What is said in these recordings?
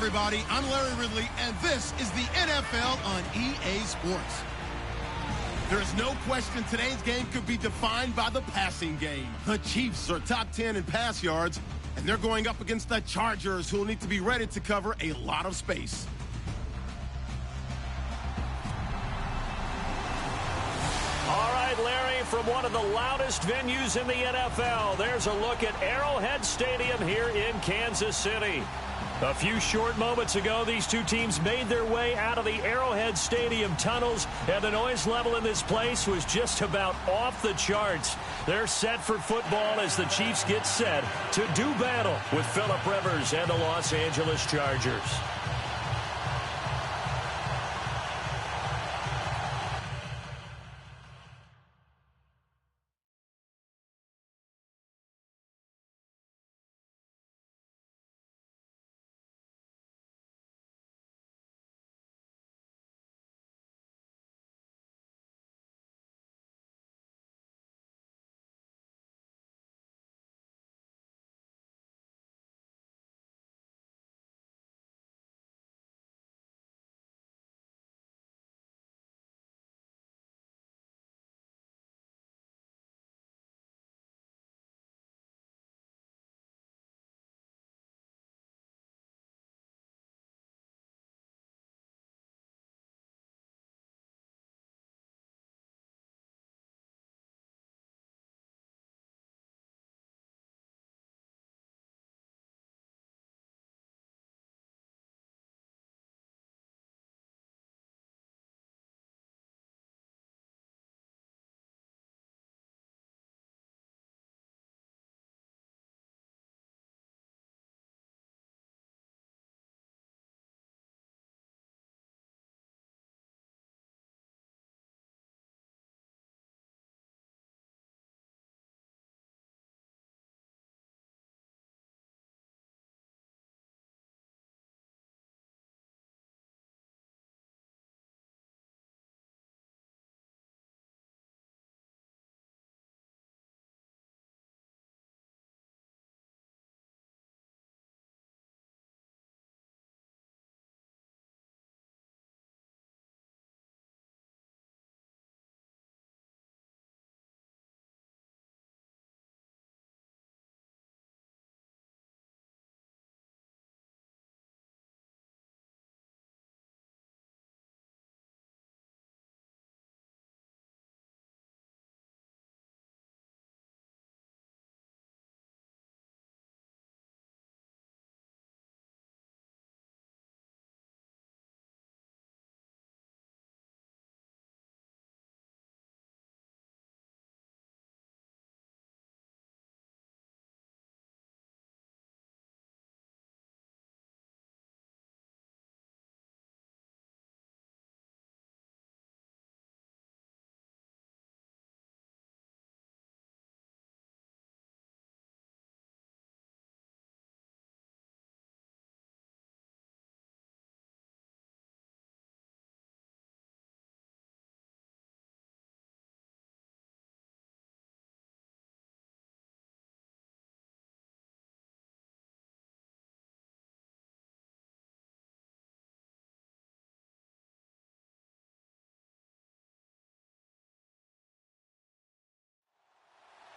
everybody. I'm Larry Ridley, and this is the NFL on EA Sports. There is no question today's game could be defined by the passing game. The Chiefs are top 10 in pass yards, and they're going up against the Chargers, who will need to be ready to cover a lot of space. All right, Larry, from one of the loudest venues in the NFL, there's a look at Arrowhead Stadium here in Kansas City. A few short moments ago, these two teams made their way out of the Arrowhead Stadium tunnels, and the noise level in this place was just about off the charts. They're set for football as the Chiefs get set to do battle with Phillip Rivers and the Los Angeles Chargers.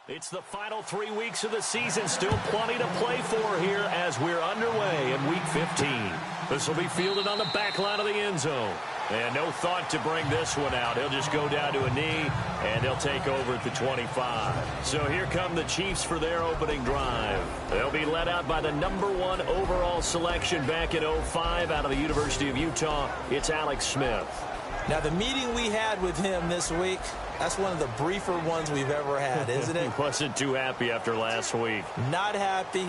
It's the final 3 weeks of the season. Still plenty to play for here as we're underway in Week 15. This will be fielded on the back line of the end zone. And no thought to bring this one out. He'll just go down to a knee, and he'll take over at the 25. So here come the Chiefs for their opening drive. They'll be led out by the #1 overall selection back in 2005 out of the University of Utah. It's Alex Smith. Now, the meeting we had with him this week, that's one of the briefer ones we've ever had, isn't it? He wasn't too happy after last week. Not happy.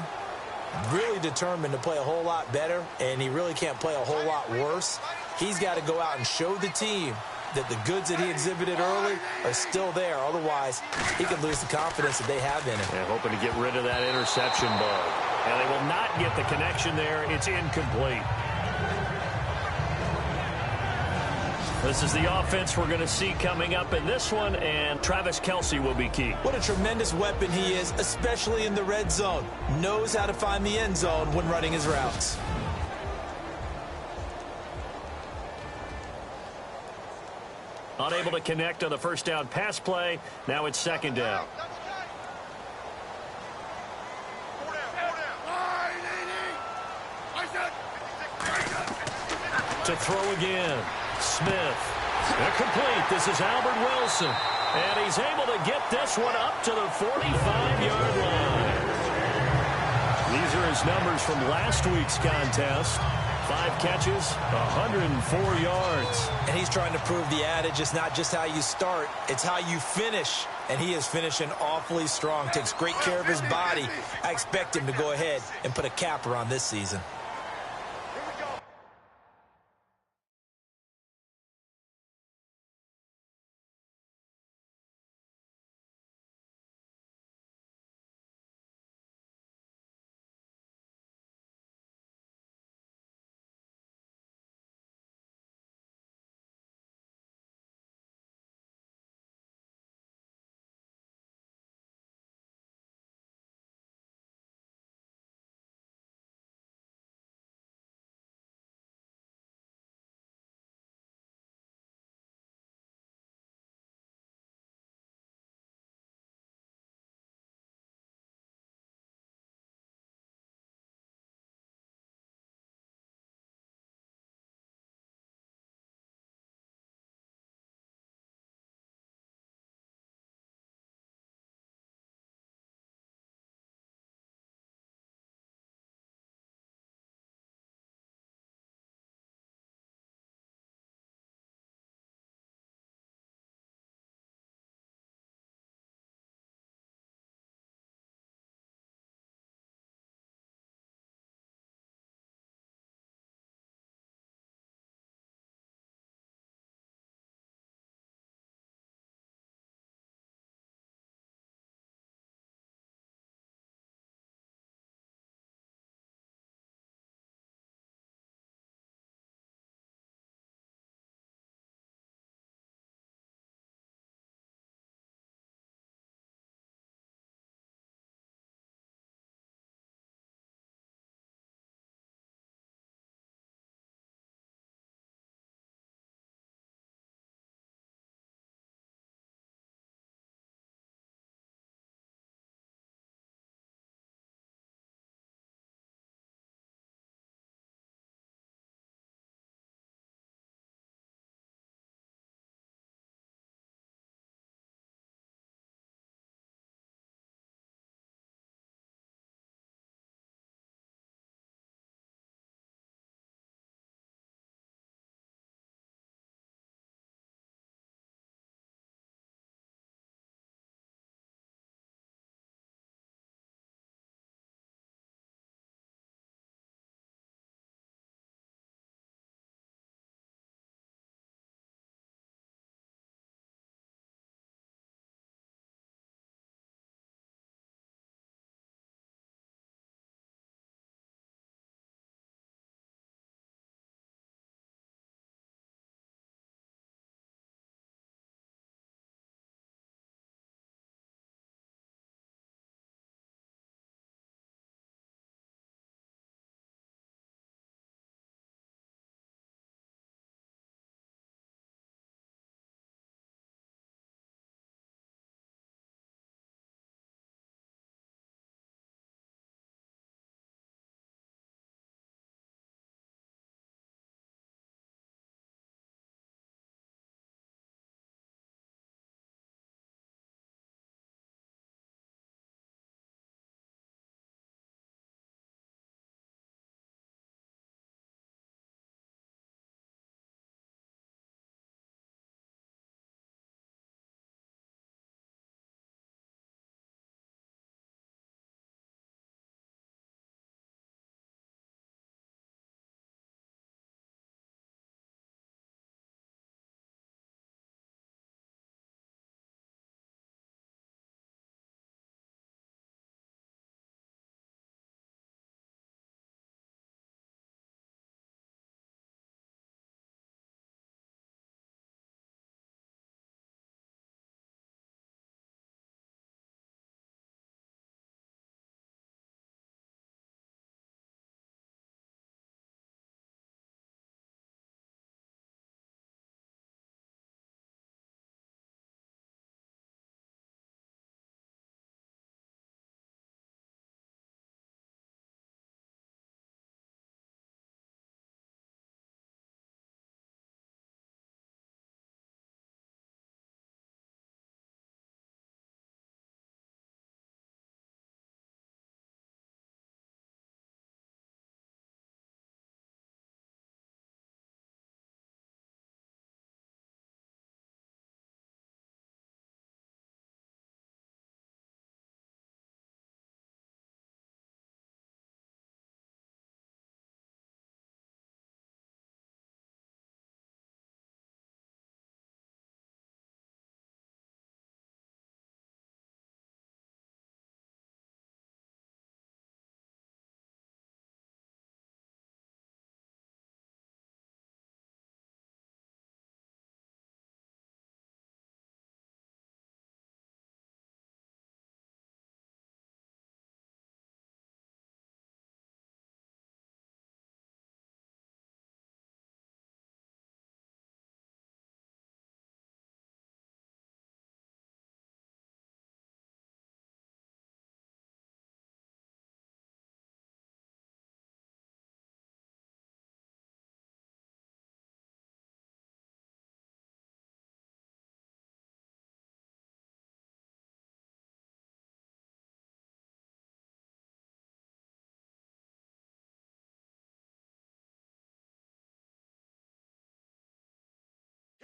Really determined to play a whole lot better, and he really can't play a whole lot worse. He's got to go out and show the team that the goods that he exhibited early are still there. Otherwise, he could lose the confidence that they have in him. Yeah, hoping to get rid of that interception bug. And they will not get the connection there. It's incomplete. This is the offense we're going to see coming up in this one, and Travis Kelce will be key. What a tremendous weapon he is, especially in the red zone. Knows how to find the end zone when running his routes. Unable to connect on the first down pass play. Now it's second down. To throw again. Smith. Incomplete. This is Albert Wilson. And he's able to get this one up to the 45-yard line. These are his numbers from last week's contest. 5 catches, 104 yards. And he's trying to prove the adage, it's not just how you start, it's how you finish. And he is finishing awfully strong, takes great care of his body. I expect him to go ahead and put a capper on this season.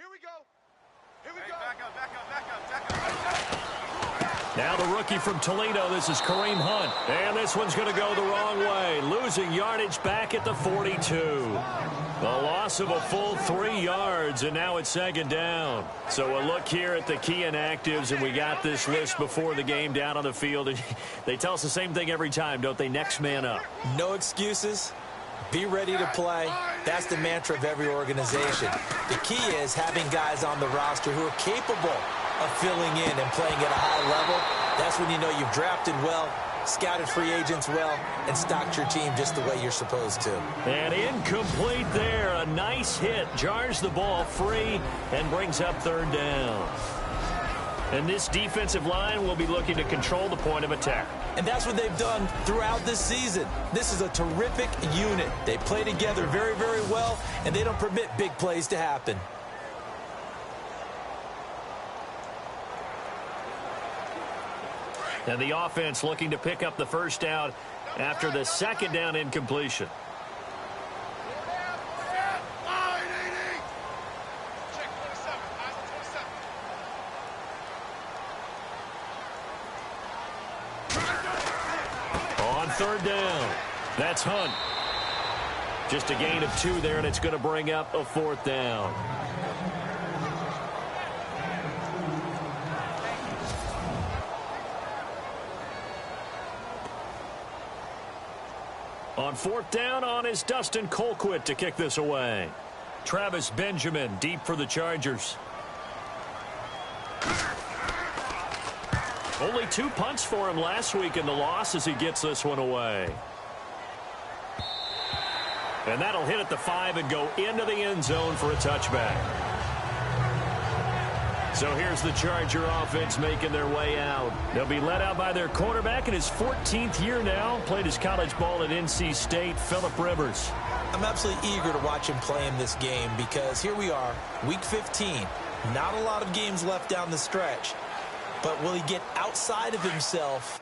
Here we go. Here we go. Back up, back up, back up, back up. Now the rookie from Toledo, this is Kareem Hunt. And this one's going to go the wrong way, losing yardage back at the 42. A loss of a full 3 yards, and now it's second down. So a look here at the key inactives, and we got this list before the game down on the field. And they tell us the same thing every time, don't they? Next man up. No excuses. Be ready to play. That's the mantra of every organization. The key is having guys on the roster who are capable of filling in and playing at a high level. That's when you know you've drafted well, scouted free agents well, and stocked your team just the way you're supposed to. And incomplete there. A nice hit. Jars the ball free and brings up third down. And this defensive line will be looking to control the point of attack. And that's what they've done throughout this season. This is a terrific unit. They play together very, very well, and they don't permit big plays to happen. And the offense looking to pick up the first down after the second down incompletion. On third down, that's Hunt. Just a gain of 2 there, and it's going to bring up a fourth down. On fourth down, on is Dustin Colquitt to kick this away. Travis Benjamin deep for the Chargers. Only 2 punts for him last week in the loss as he gets this one away. And that'll hit at the 5 and go into the end zone for a touchback. So here's the Charger offense making their way out. They'll be led out by their quarterback in his 14th year now. Played his college ball at NC State, Phillip Rivers. I'm absolutely eager to watch him play in this game because here we are, week 15. Not a lot of games left down the stretch. But will he get outside of himself?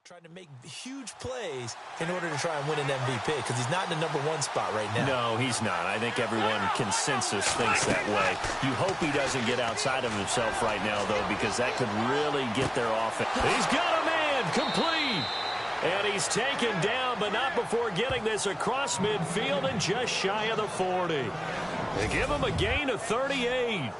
Trying to make huge plays in order to try and win an MVP because he's not in the #1 spot right now. No, he's not. I think everyone consensus thinks that way. You hope he doesn't get outside of himself right now, though, because that could really get their offense. He's got a man complete. And he's taken down, but not before getting this across midfield and just shy of the 40. They give him a gain of 38.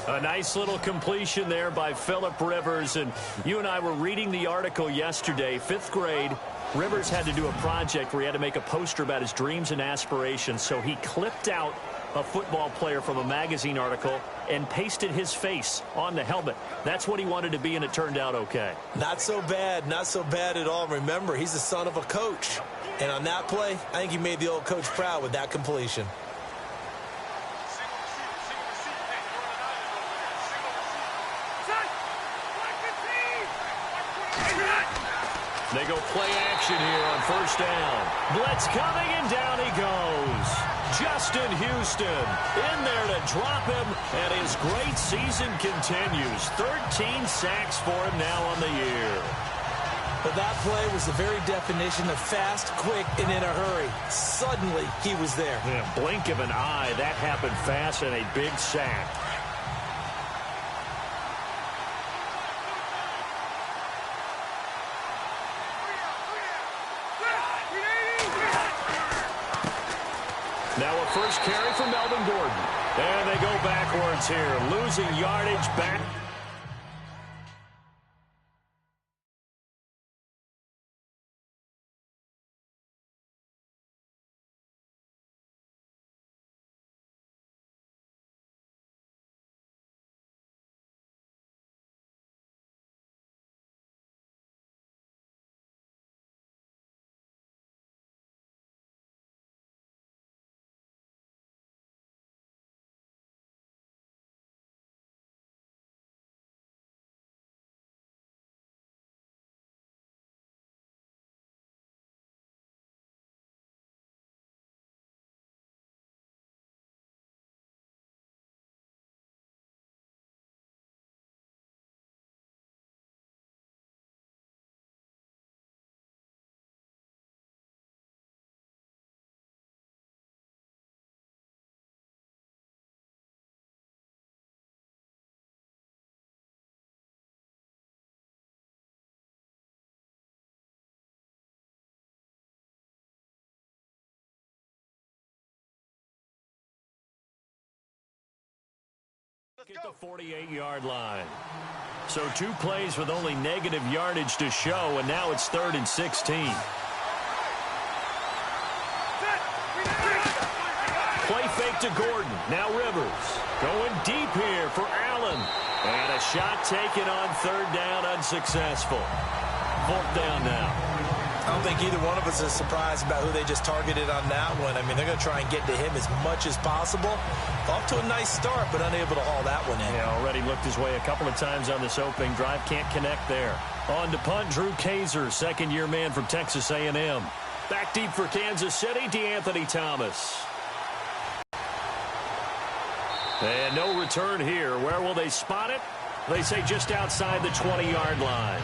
A nice little completion there by Phillip Rivers. And you and I were reading the article yesterday, 5th grade. Rivers had to do a project where he had to make a poster about his dreams and aspirations. So he clipped out a football player from a magazine article and pasted his face on the helmet. That's what he wanted to be, and it turned out okay. Not so bad. Not so bad at all. Remember, he's the son of a coach. And on that play, I think he made the old coach proud with that completion. They go play action here on first down. Blitz coming, and down he goes. Justin Houston in there to drop him, and his great season continues. 13 sacks for him now on the year. But that play was the very definition of fast, quick, and in a hurry. Suddenly, he was there. Yeah, blink of an eye, that happened fast, and a big sack. Now a first carry for Melvin Gordon. And they go backwards here, losing yardage back. At the 48-yard line. So 2 plays with only negative yardage to show, and now it's 3rd and 16. Play fake to Gordon. Now Rivers. Going deep here for Allen. And a shot taken on 3rd down, unsuccessful. 4th down now. I don't think either one of us is surprised about who they just targeted on that one. I mean, they're going to try and get to him as much as possible. Off to a nice start, but unable to haul that one in. Yeah, already looked his way a couple of times on this opening drive. Can't connect there. On to punt, Drew Kaiser, second-year man from Texas A&M. Back deep for Kansas City, DeAnthony Thomas. And no return here. Where will they spot it? They say just outside the 20-yard line.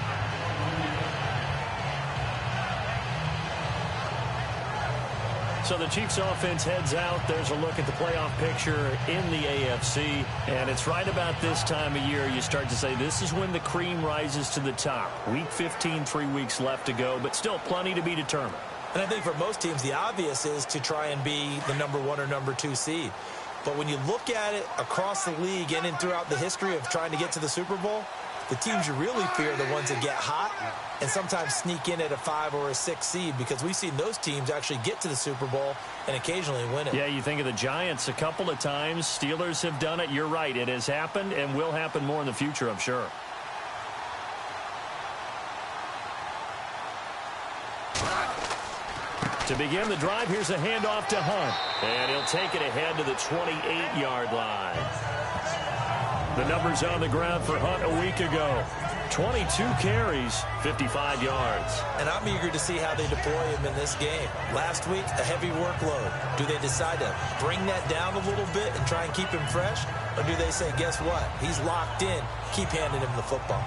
So the Chiefs offense heads out. There's a look at the playoff picture in the AFC. And it's right about this time of year you start to say this is when the cream rises to the top. Week 15, 3 weeks left to go, but still plenty to be determined. And I think for most teams, the obvious is to try and be the number 1 or number 2 seed. But when you look at it across the league and throughout the history of trying to get to the Super Bowl, the teams you really fear are the ones that get hot and sometimes sneak in at a 5 or a 6 seed, because we've seen those teams actually get to the Super Bowl and occasionally win it. Yeah, you think of the Giants a couple of times. Steelers have done it. You're right. It has happened and will happen more in the future, I'm sure. To begin the drive, here's a handoff to Hunt. And he'll take it ahead to the 28-yard line. The numbers on the ground for Hunt a week ago. 22 carries, 55 yards. And I'm eager to see how they deploy him in this game. Last week, a heavy workload. Do they decide to bring that down a little bit and try and keep him fresh? Or do they say, guess what? He's locked in. Keep handing him the football.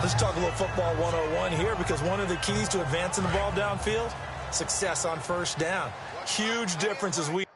Let's talk a little football 101 here, because one of the keys to advancing the ball downfield, success on first down. Huge difference as we